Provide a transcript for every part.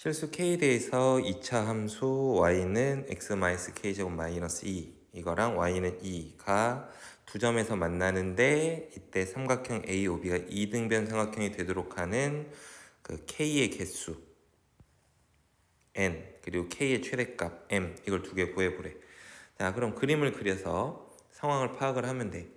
실수 k에 대해서 2차 함수 y는 x-k제곱 마이너스 2 이거랑 y는 2가 두 점에서 만나는데 이때 삼각형 AOB가 이등변 삼각형이 되도록 하는 그 k의 개수 n 그리고 k의 최대값 m 이걸 두 개 구해보래. 자, 그럼 그림을 그려서 상황을 파악을 하면 돼.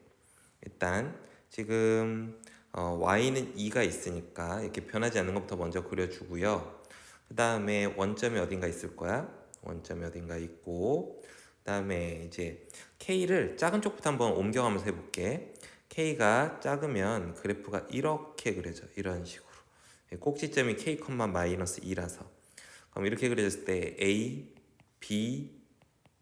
일단 지금 y는 2가 있으니까 이렇게 변하지 않는 것부터 먼저 그려주고요. 그 다음에 원점이 어딘가 있을 거야. 원점이 어딘가 있고, 그 다음에 이제 k를 작은 쪽부터 한번 옮겨가면서 해볼게. k가 작으면 그래프가 이렇게 그려져. 이런 식으로. 꼭지점이 k, 마이너스 2라서. 그럼 이렇게 그려졌을 때 a, b,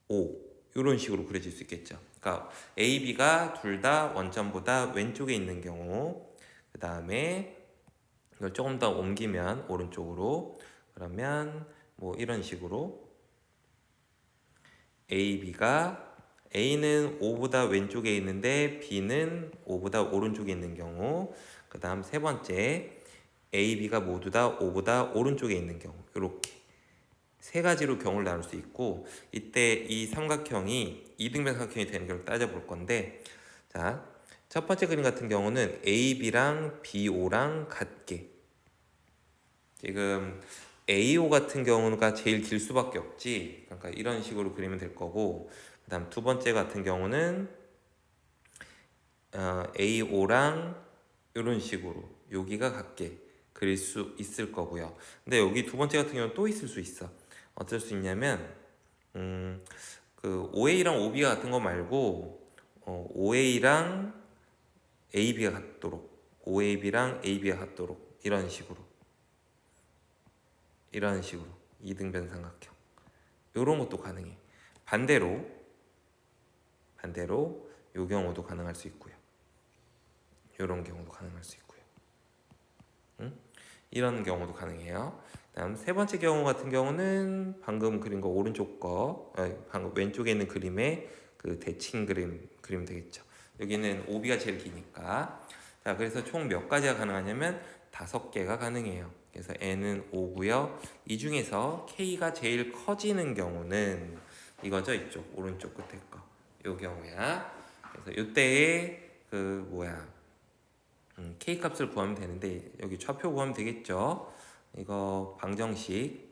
o 이런 식으로 그려질 수 있겠죠. 그러니까 a, b가 둘 다 원점보다 왼쪽에 있는 경우, 그 다음에 이걸 조금 더 옮기면 오른쪽으로, 그러면 뭐 이런 식으로 a, b가 a는 5보다 왼쪽에 있는데 b는 5보다 오른쪽에 있는 경우, 그 다음 세 번째 a, b가 모두 다 5보다 오른쪽에 있는 경우, 이렇게 세 가지로 경우를 나눌 수 있고, 이때 이 삼각형이 이등변 삼각형이 되는 경우를 따져볼 건데, 자, 첫 번째 그림 같은 경우는 AB랑 BO랑 같게, 지금 AO 같은 경우가 제일 길 수밖에 없지. 그러니까 이런 식으로 그리면 될 거고, 그 다음 두 번째 같은 경우는 AO랑 이런 식으로 여기가 같게 그릴 수 있을 거고요. 근데 여기 두 번째 같은 경우는 또 있을 수 있어. 어쩔 수 있냐면 그 OA랑 OB가 같은 거 말고 OA랑 AB가 같도록, OAB랑 AB가 같도록 이런 식으로 이등변 삼각형 이런 것도 가능해. 반대로 이 경우도 가능할 수 있고요. 이런 경우도 가능할 수 있고요. 응? 이런 경우도 가능해요. 다음 세 번째 경우 같은 경우는 방금 그린 거 오른쪽 방금 왼쪽에 있는 그림의 그 대칭 그림 되겠죠. 여기는 OB가 제일 기니까. 자, 그래서 총 몇 가지가 가능하냐면 5개가 가능해요. 그래서 n은 5고요. 이 중에서 k가 제일 커지는 경우는 이거죠. 이쪽 오른쪽 끝에 거. 요 경우야. 그래서 요때에 k 값을 구하면 되는데 여기 좌표 구하면 되겠죠. 이거 방정식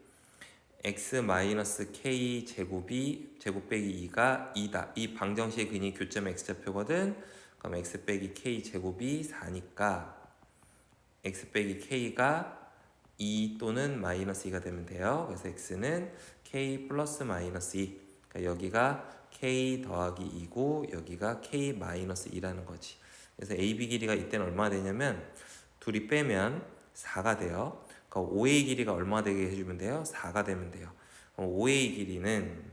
x-k 제곱이 제곱 빼기 2가 2다. 이 방정식의 근이 교점 x좌표거든. 그럼 x 빼기 k 제곱이 4니까 x 빼기 k가 2 또는 마이너스 2가 되면 돼요. 그래서 x는 k 플러스 마이너스 2. 그러니까 여기가 k 더하기 2고 여기가 k 마이너스 2라는 거지. 그래서 AB 길이가 이때는 얼마나 되냐면 둘이 빼면 4가 돼요. 그러니까 OA 길이가 얼마 되게 해주면 돼요? 4가 되면 돼요. 그럼 OA 길이는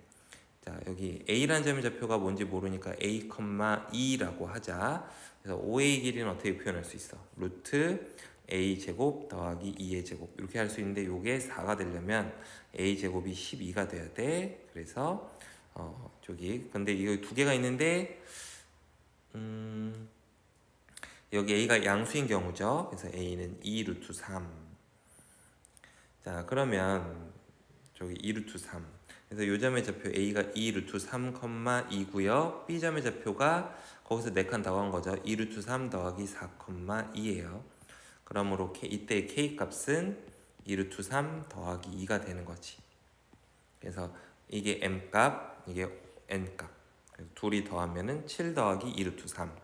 자, 여기 A라는 점의 좌표가 뭔지 모르니까 A, 2라고 하자. 그래서 OA 길이는 어떻게 표현할 수 있어? 루트 A 제곱 더하기 2의 제곱 이렇게 할 수 있는데 이게 4가 되려면 A 제곱이 12가 돼야 돼. 그래서 근데 이거 두 개가 있는데 여기 A가 양수인 경우죠. 그래서 A는 2 루트 3. 자, 그러면 저기 2 루트 3. 그래서 요 점의 좌표 A가 2 루트 3, 2고요. B 점의 좌표가 거기서 4칸 더한 거죠. 2 루트 3 더하기 4, 2예요. 그러므로 이때 K 값은 2 루트 3 더하기 2가 되는 거지. 그래서 이게 M 값, 이게 N 값. 그래서 둘이 더하면은 7 더하기 2 루트 3.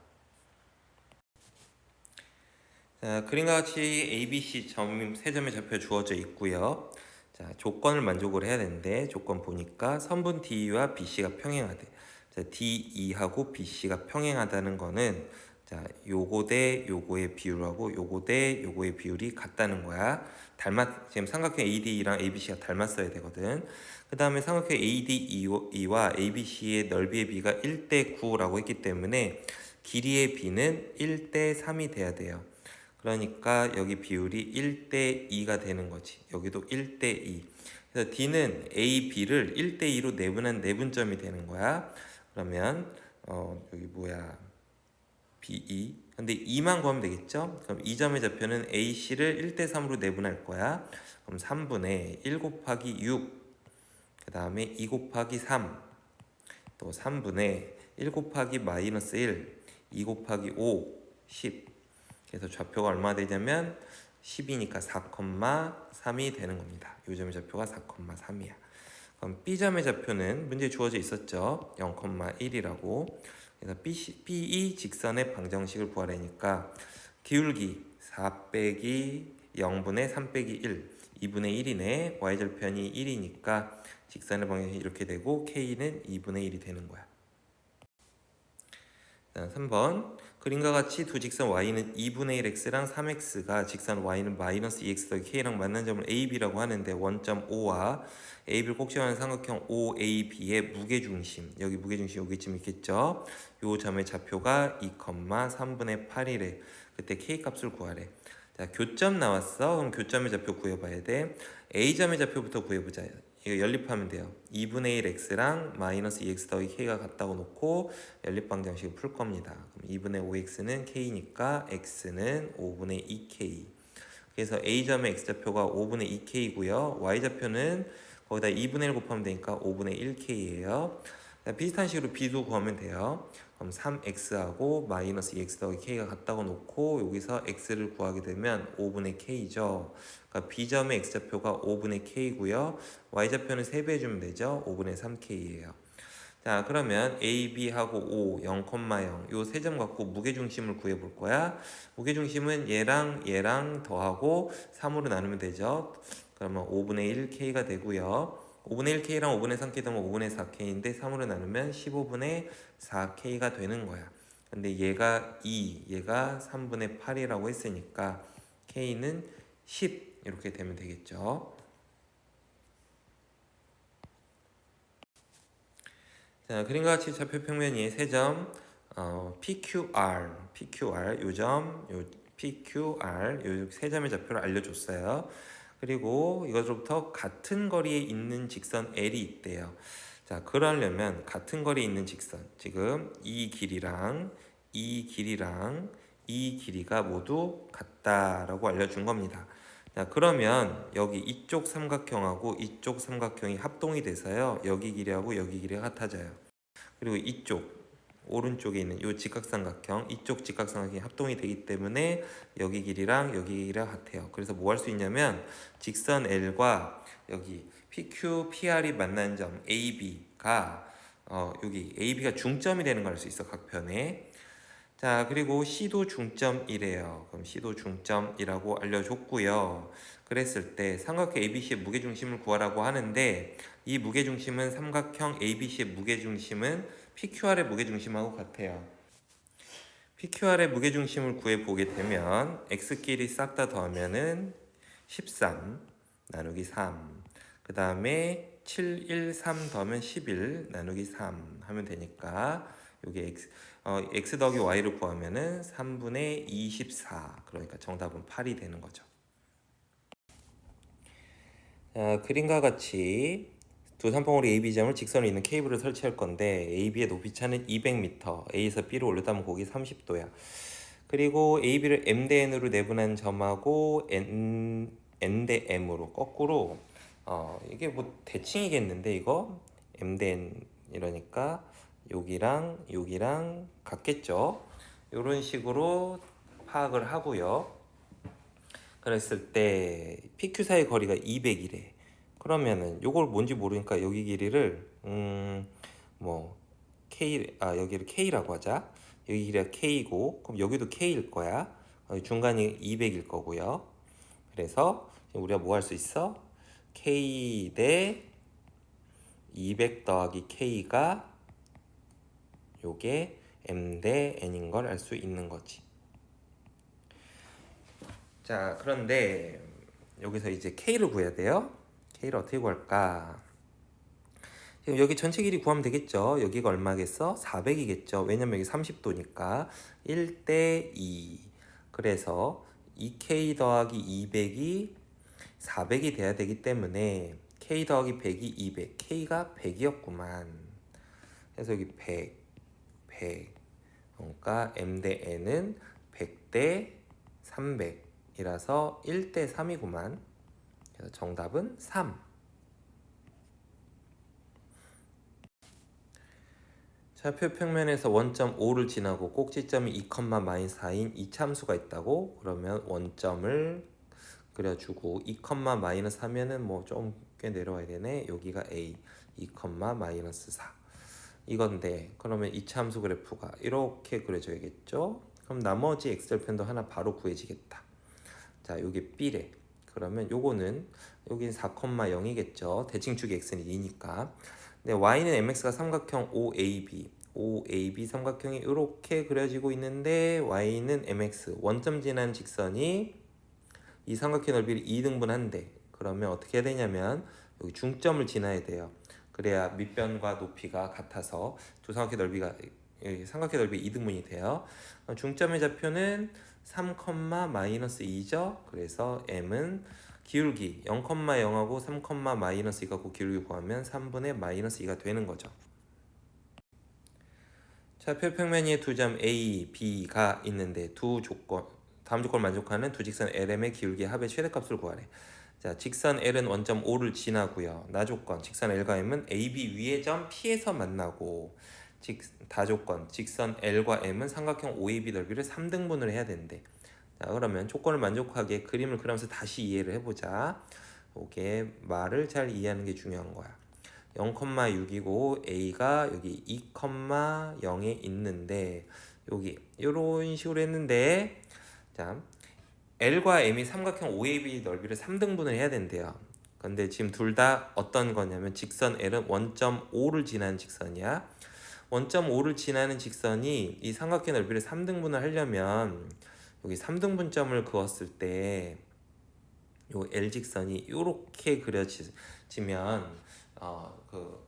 자, 그림과 같이 A, B, C 점 세 점의 좌표 주어져 있고요. 자, 조건을 만족을 해야 되는데 조건 보니까 선분 DE와 BC가 평행하대. 자, DE하고 BC가 평행하다는 거는 자, 요거 대 요거의 비율하고 요거 대 요거의 비율이 같다는 거야. 지금 삼각형 ADE랑 ABC가 닮았어야 되거든. 그 다음에 삼각형 ADE와 ABC의 넓이의 비가 1대 9라고 했기 때문에 길이의 비는 1대 3이 돼야 돼요. 그러니까 여기 비율이 1대 2가 되는 거지. 여기도 1대 2. 그래서 D는 A, B를 1대 2로 내분한 내분점이 되는 거야. 그러면 여기 BE 근데 2만 구하면 되겠죠? 그럼 이 점의 좌표는 AC를 1대 3으로 내분할 거야. 그럼 3분의 1 곱하기 6, 그 다음에 2 곱하기 3, 또 3분의 1 곱하기 마이너스 1, 2 곱하기 5, 10. 그래서 좌표가 얼마 되냐면 10이니까 4,3이 되는 겁니다. 이 점의 좌표가 4,3이야. 그럼 B점의 좌표는 문제에 주어져 있었죠. 0,1이라고. 그래서 BE 직선의 방정식을 구하라니까 기울기 4 빼기 0분의 3 빼기 1, 2분의 1이네. y절편이 1이니까 직선의 방정식이 이렇게 되고 K는 2분의 1이 되는 거야. 3번 그림과 같이 두 직선 y는 2분의 1x랑 3x가 직선 y는 마이너스 2x 더하기 k랑 만난 점을 AB라고 하는데 원점 O와 AB를 꼭지하는 삼각형 OAB의 무게중심, 여기 무게중심 여기쯤 있겠죠. 요 점의 좌표가 2,3분의 8이래. 그때 k 값을 구하래. 자, 교점 나왔어. 그럼 교점의 좌표 구해봐야 돼. A점의 좌표부터 구해보자. 이거 연립하면 돼요. 2분의 1 x랑 마이너스 2x 더하기 k가 같다고 놓고 연립방정식을 풀 겁니다. 그럼 2분의 5x는 k니까 x는 5분의 2k. 그래서 A점의 x좌표가 5분의 2k고요. y좌표는 거기다 2분의 1 곱하면 되니까 5분의 1k예요. 비슷한 식으로 b도 구하면 돼요. 그럼 3x하고 마이너스 2x 더하기 k가 같다고 놓고 여기서 x를 구하게 되면 5분의 k죠. 그러니까 b점의 x좌표가 5분의 k고요. y좌표는 3배 해주면 되죠. 5분의 3k예요. 자, 그러면 A, B하고 O, 0,0 요 세 점 갖고 무게중심을 구해볼 거야. 무게중심은 얘랑 더하고 3으로 나누면 되죠. 그러면 5분의 1K가 되고요. 5분의 1K랑 5분의 3K 더하면 5분의 4K인데 3으로 나누면 15분의 4K가 되는 거야. 근데 얘가 2, 얘가 3분의 8이라고 했으니까 K는 10 이렇게 되면 되겠죠. 자, 그림과 같이 좌표 평면 위에 세 점 PQR 요점, 요 PQR 요 세 점의 좌표를 알려줬어요. 그리고 이것으로부터 같은 거리에 있는 직선 L이 있대요. 자, 그러려면 같은 거리에 있는 직선, 지금 이 길이랑 이 길이랑 이 길이가 모두 같다라고 알려준 겁니다. 자, 그러면 여기 이쪽 삼각형하고 이쪽 삼각형이 합동이 돼서요. 여기 길이하고 여기 길이가 같아져요. 그리고 이쪽 오른쪽에 있는 이 직각삼각형, 이쪽 직각삼각형이 합동이 되기 때문에 여기 길이랑 여기 길이랑 같아요. 그래서 뭐 할 수 있냐면 직선 L과 여기 PQ, PR이 만난 점 AB가 여기 AB가 중점이 되는 걸 알 수 있어, 각 편에. 자, 그리고 C도 중점이래요. 그럼 C도 중점이라고 알려줬고요. 그랬을 때 삼각형 ABC의 무게중심을 구하라고 하는데 이 무게중심은 삼각형 ABC의 무게중심은 PQR의 무게중심하고 같아요. PQR의 무게중심을 구해보게 되면 X끼리 싹 다 더하면은 13 나누기 3, 그 다음에 7, 1, 3 더하면 11 나누기 3 하면 되니까 요게 X 더하기 Y를 구하면은 3분의 24, 그러니까 정답은 8이 되는 거죠. 그림과 같이 두 삼방울이 AB점을 직선으로 있는 케이블을 설치할 건데 AB의 높이차는 200m, A에서 B로 올렸다면 거기 30도야. 그리고 AB를 M 대 N으로 내분한 점하고 N 대 M으로 거꾸로 이게 뭐 대칭이겠는데 이거 M 대 N 이러니까 여기랑 같겠죠. 이런 식으로 파악을 하고요. 그랬을 때 PQ 사이 거리가 200이래. 그러면은 요걸 뭔지 모르니까 여기 길이를 뭐 여기를 K라고 하자. 여기 길이가 K고 그럼 여기도 K일 거야. 중간이 200일 거고요. 그래서 우리가 뭐 할 수 있어? K 대 200 더하기 K가 요게 M 대 N인 걸 알 수 있는 거지. 자, 그런데 여기서 이제 K를 구해야 돼요. K를 어떻게 구할까? 지금 여기 전체 길이 구하면 되겠죠. 여기가 얼마겠어? 400이겠죠. 왜냐면 여기 30도니까 1대 2. 그래서 2K 더하기 200이 400이 돼야 되기 때문에 K 더하기 100이 200. K가 100이었구만. 그래서 여기 100. 그러니까 M 대 N은 6대 300이라서 1대 3이구만. 그래서 정답은 3. 좌표 평면에서 원점 5를 지나고 꼭지점이 2,-4인 이 참수가 있다고. 그러면 원점을 그려주고 2, 마이너스 하면은 뭐 좀 꽤 내려와야 되네. 여기가 A 2, 마이너스 4 이건데, 그러면 이 참수 그래프가 이렇게 그려져야겠죠. 그럼 나머지 x절편도 하나 바로 구해지겠다. 자, 여기 B래. 그러면 요거는 여긴 4,0이겠죠. 대칭축이 x는 2니까. 근데 y는 mx가 삼각형 OAB 삼각형이 이렇게 그려지고 있는데 y는 mx 원점 지난 직선이 이 삼각형 넓이를 2등분한대. 그러면 어떻게 해야 되냐면 여기 중점을 지나야 돼요. 그래야 밑변과 높이가 같아서 두 삼각형 넓이가 삼각형 넓이 2등분이 돼요. 중점의 좌표는 3, 마이너스 2죠. 그래서 m은 기울기 0,0하고 3, 마이너스 2 갖고 기울기 구하면 3분의 마이너스 2가 되는 거죠. 좌표 평면 위에 두 점 A, B가 있는데 다음 조건을 만족하는 두 직선 LM의 기울기 합의 최대값을 구하래. 자, 직선 L은 원점 O를 지나고요. 나조건 직선 L과 M은 AB 위의 점 P에서 만나고, 다조건 직선 L과 M은 삼각형 OAB 넓이를 3등분을 해야 된대. 자, 그러면 조건을 만족하게 그림을 그리면서 다시 이해를 해보자. 이게 말을 잘 이해하는 게 중요한 거야. 0,6이고 A가 여기 2,0에 있는데 여기 이런 식으로 했는데, 자, L과 M이 삼각형 OAB 넓이를 3등분을 해야 된대요. 근데 지금 둘 다 어떤 거냐면 직선 L은 원점 O를 지나는 직선이야. 원점 O를 지나는 직선이 이 삼각형 넓이를 3등분을 하려면 여기 3등분점을 그었을 때 요 L직선이 이렇게 그려지면 그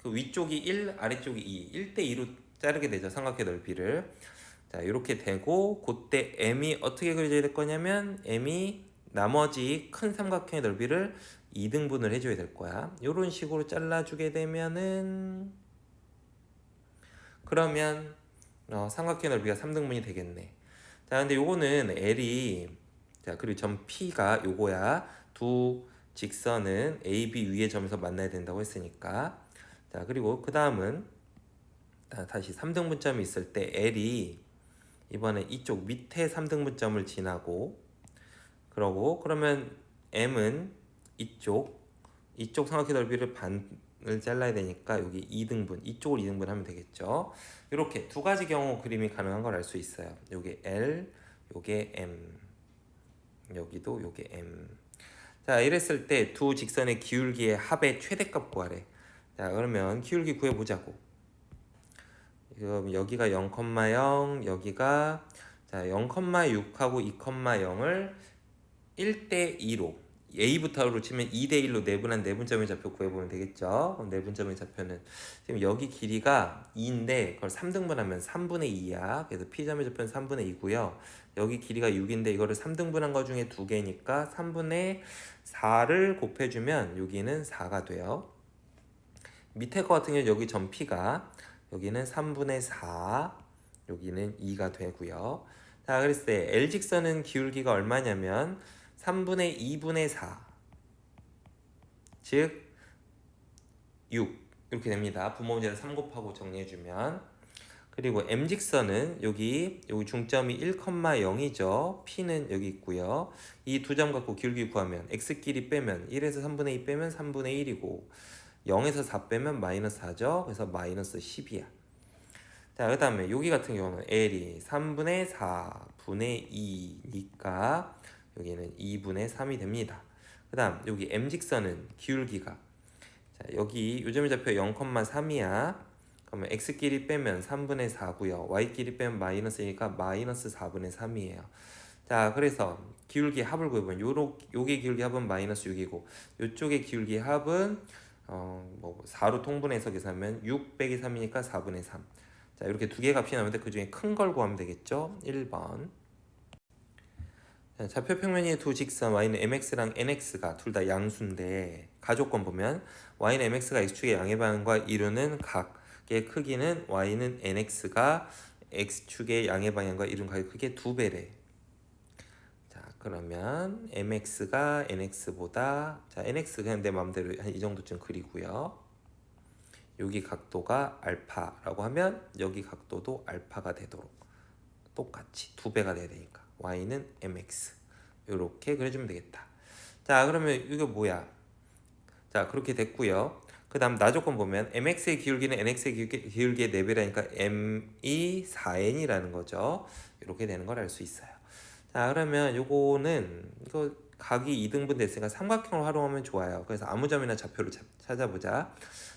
위쪽이 1, 아래쪽이 2, 1대 2로 자르게 되죠. 삼각형 넓이를. 자, 이렇게 되고 그때 m이 어떻게 그려져야 될 거냐면 m이 나머지 큰 삼각형의 넓이를 2등분을 해줘야 될 거야. 이런 식으로 잘라주게 되면은 그러면 삼각형 넓이가 3등분이 되겠네. 자, 근데 요거는 L이, 자, 그리고 점 P가 요거야. 두 직선은 A, B 위의 점에서 만나야 된다고 했으니까. 자, 그리고 그 다음은 다시 3등분점이 있을 때 L이 이번에 이쪽 밑에 3등분점을 지나고, 그러면 M은 이쪽 삼각형 넓이를 반을 잘라야 되니까 여기 2등분, 이쪽을 2등분 하면 되겠죠. 이렇게 두 가지 경우 그림이 가능한 걸 알 수 있어요. 요게 L, 요게 M, 여기도 요게 M. 자, 이랬을 때 두 직선의 기울기의 합의 최대값 구하래. 자, 그러면 기울기 구해보자고. 그럼 여기가 0,0, 여기가, 자, 0,6하고 2,0을 1대 2로 A부터로 치면 2대 1로 내분한 내분점의 좌표 구해보면 되겠죠. 그럼 내분점의 좌표는 지금 여기 길이가 2인데 그걸 3등분하면 3분의 2야. 그래서 P점의 좌표는 3분의 2고요. 여기 길이가 6인데 이거를 3등분한 거 중에 2개니까 3분의 4를 곱해주면 여기는 4가 돼요. 밑에 거 같은 경우는 여기 점 P가 여기는 3분의 4, 여기는 2가 되고요. 자, 그랬을 때 L직선은 기울기가 얼마냐면 3분의 2분의 4, 즉 6 이렇게 됩니다. 분모 문제를 3 곱하고 정리해주면. 그리고 M직선은 여기 중점이 1,0이죠. P는 여기 있고요. 이 두 점 갖고 기울기 구하면 X끼리 빼면 1에서 3분의 2 빼면 3분의 1이고 0에서 4 빼면 마이너스 4죠. 그래서 마이너스 10이야. 자, 그 다음에 여기 같은 경우는 L이 3분의 4분의 2니까 여기는 2분의 3이 됩니다. 그 다음 여기 M직선은 기울기가, 자, 여기 요점의 좌표 0,3이야. 그러면 X끼리 빼면 3분의 4고요. Y끼리 빼면 마이너스니까 마이너스 4분의 3이에요. 자, 그래서 기울기 합을 구해보면 요게 기울기 합은 마이너스 6이고 요쪽의 기울기 합은 4로 통분해서 계산하면 6 빼기 3이니까 4분의 3. 자, 이렇게 두 개 값이 나오는데 그 중에 큰 걸 구하면 되겠죠. 1번. 자, 좌표 평면 위의 두 직선 y는 mx랑 nx가 둘 다 양수인데 가조건 보면 y는 mx가 x축의 양의 반응과 이루는 각의 크기는 y는 nx가 x축의 양의 방향과 이룬 가격 그게 2배래. 자, 그러면 mx가 nx보다 자, nx 그냥 내 마음대로 한 이 정도쯤 그리고요. 여기 각도가 알파라고 하면 여기 각도도 알파가 되도록 똑같이 2배가 돼야 되니까 y는 mx 이렇게 그려주면 되겠다. 자, 그러면 이거 뭐야? 자, 그렇게 됐고요. 그 다음 나조건 보면 mx의 기울기는 nx의 기울기의 4배라니까 m이 4n이라는 거죠. 이렇게 되는 걸 알 수 있어요. 자, 그러면 요거는 이거 각이 2등분 됐으니까 삼각형을 활용하면 좋아요. 그래서 아무 점이나 좌표를 찾아보자.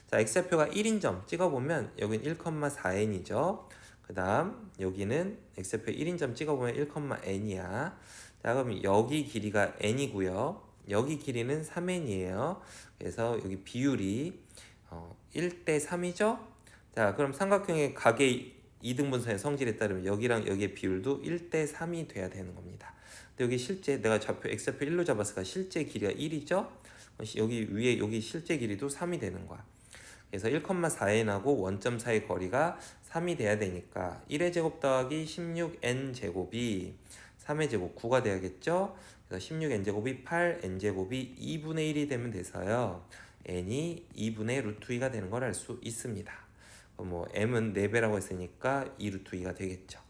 자, x좌표가 1인 점 찍어보면 여긴 1,4n이죠. 그 다음 여기는 x좌표 1인 점 찍어보면 1,n이야. 자, 그럼 여기 길이가 n이고요. 여기 길이는 3n이에요. 그래서 여기 비율이 1대 3이죠. 자, 그럼 삼각형의 각의 2등분선의 성질에 따르면 여기랑 여기의 비율도 1대 3이 돼야 되는 겁니다. 근데 여기 실제 내가 좌표 x좌표 1로 잡았으니까 실제 길이가 1이죠. 여기 위에 여기 실제 길이도 3이 되는 거야. 그래서 1,4n하고 원점 사이 거리가 3이 돼야 되니까 1의 제곱 더하기 16n 제곱이 3의 제곱 9가 돼야겠죠. 그래서 16n제곱이 8n제곱이 2분의 1이 되면 돼서요. n이 2분의 루트 2가 되는 걸 알 수 있습니다. 뭐 m은 4배라고 했으니까 2 루트 2가 되겠죠.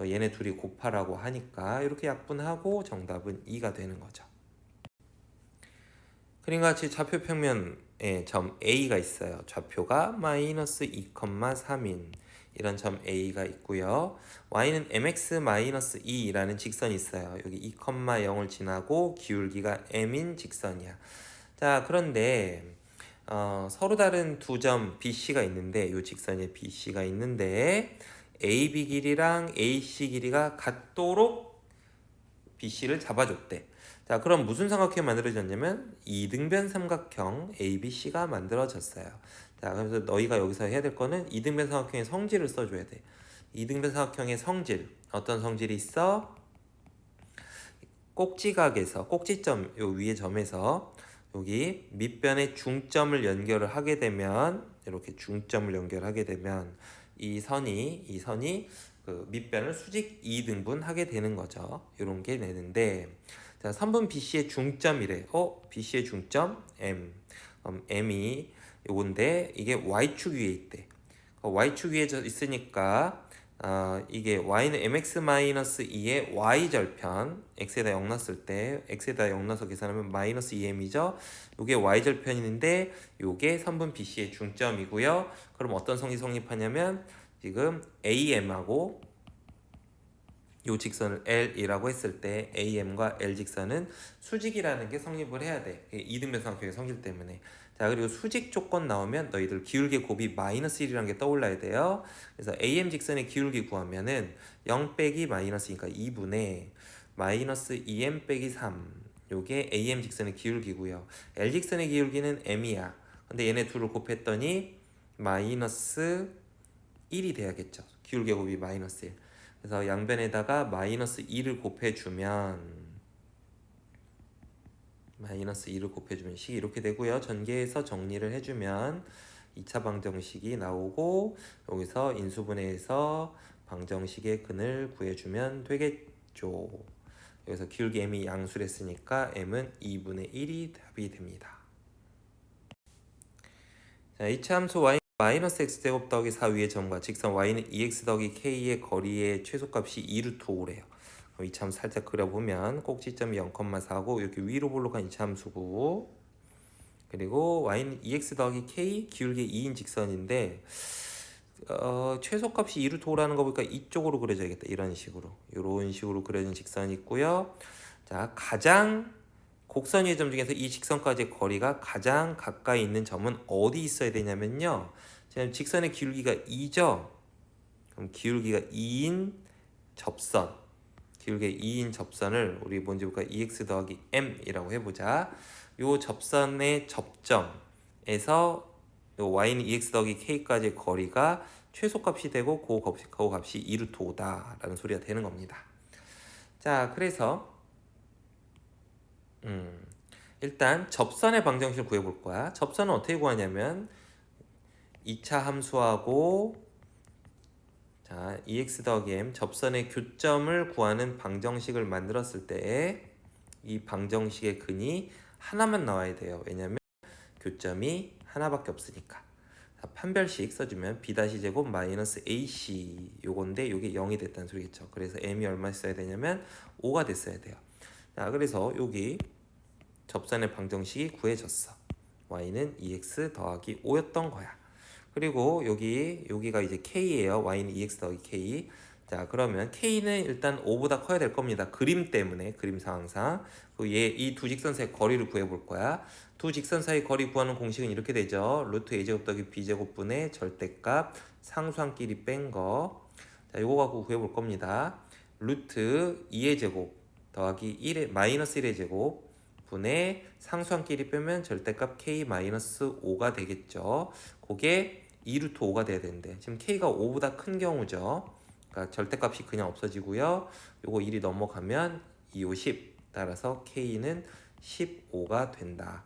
얘네 둘이 곱하라고 하니까 이렇게 약분하고 정답은 2가 되는 거죠. 그림과 같이 좌표 평면에 점 A가 있어요. 좌표가 마이너스 2,3인 이런 점 A가 있고요. Y는 mx-2라는 직선이 있어요. 여기 2,0을 지나고 기울기가 m인 직선이야. 자, 그런데 서로 다른 두 점 BC가 있는데 이 직선에 BC가 있는데 AB 길이랑 AC 길이가 같도록 BC를 잡아줬대. 자, 그럼 무슨 삼각형이 만들어졌냐면 이등변 삼각형 ABC가 만들어졌어요. 자, 그래서 너희가 여기서 해야 될 거는 이등변 삼각형의 성질을 써줘야 돼. 이등변 삼각형의 성질, 어떤 성질이 있어? 꼭지각에서 꼭지점 요 위에 점에서 여기 밑변의 중점을 연결을 하게 되면 이렇게 중점을 연결하게 되면 이 선이 그 밑변을 수직 2등분 하게 되는 거죠. 이런 게 되는데 자, 선분 BC의 중점이래. BC의 중점 M. M이 요건데 이게 Y축 위에 있대. Y축 위에 있으니까 이게 Y는 mx-2의 Y절편 x에다 0 넣었을 때 x에다 0 넣어서 계산하면 마이너스 2m이죠. 요게 Y절편인데 요게 선분 BC의 중점이고요. 그럼 어떤 성이 성립하냐면 지금 AM하고 요 직선을 L이라고 했을 때 AM과 L 직선은 수직이라는 게 성립을 해야 돼. 이등변 삼각형의 성질 때문에. 자, 그리고 수직 조건 나오면 너희들 기울기 곱이 마이너스 1이라는 게 떠올라야 돼요. 그래서 AM 직선의 기울기 구하면은 0 빼기 마이너스니까 2분의 마이너스 2M 빼기 3. 요게 AM 직선의 기울기고요. L 직선의 기울기는 M이야. 근데 얘네 둘을 곱했더니 마이너스 1이 돼야겠죠. 기울기 곱이 마이너스 1. 그래서 양변에다가 마이너스 2를 곱해주면 식이 이렇게 되고요. 전개해서 정리를 해주면 2차 방정식이 나오고 여기서 인수분해해서 방정식의 근을 구해주면 되겠죠. 여기서 기울기 m이 양수랬으니까 m은 2분의 1이 답이 됩니다. 자, 2차 함수 y 마이너스 x제곱 더하기 4 위의 점과 직선 y는 2x 더하기 k의 거리의 최소값이 2루트 5래요. 그럼 이차 함수 살짝 그려보면 꼭지점이 0,4고 이렇게 위로 볼록한 이차 함수고 그리고 y는 2x 더하기 k 기울기 2인 직선인데 최소값이 2루트 5라는 거 보니까 이쪽으로 그려져야겠다. 이런 식으로 그려진 직선이 있고요. 자, 가장 곡선 위의 점 중에서 이 직선까지의 거리가 가장 가까이 있는 점은 어디 있어야 되냐면요. 지금 직선의 기울기가 2죠. 그럼 기울기가 2인 접선. 기울기 2인 접선을 우리 뭔지 볼까? 2x 더하기 m이라고 해보자. 요 접선의 접점에서 요 y는 2x 더하기 k까지의 거리가 최소값이 되고 그 값이 2루트 5다라는 소리가 되는 겁니다. 자, 그래서 일단 접선의 방정식을 구해볼 거야. 접선은 어떻게 구하냐면 2차 함수하고 자, EX 더하기 M 접선의 교점을 구하는 방정식을 만들었을 때 이 방정식의 근이 하나만 나와야 돼요. 왜냐면 교점이 하나밖에 없으니까. 자, 판별식 써주면 B-제곱 마이너스 AC 요건데 요게 0이 됐다는 소리겠죠. 그래서 M이 얼마 있어야 되냐면 5가 됐어야 돼요. 자, 그래서 여기 접선의 방정식이 구해졌어. Y는 2X 더하기 5였던 거야. 그리고 여기가 이제 K예요. Y는 2X 더하기 K. 자, 그러면 K는 일단 5보다 커야 될 겁니다. 그림 때문에, 그림 상황상. 이 두 직선 사이 거리를 구해볼 거야. 두 직선 사이 거리 구하는 공식은 이렇게 되죠. 루트 A제곱 더하기 B제곱분의 절대값 상수항끼리 뺀 거. 자, 이거 갖고 구해볼 겁니다. 루트 2의 제곱 더하기 1의 마이너스 1의 제곱 분의 상수항끼리 빼면 절대값 K-5가 되겠죠. 그게 2루트 5가 돼야 되는데 지금 K가 5보다 큰 경우죠. 그러니까 절대값이 그냥 없어지고요. 요거 1이 넘어가면 2, 5, 10 따라서 K는 15가 된다.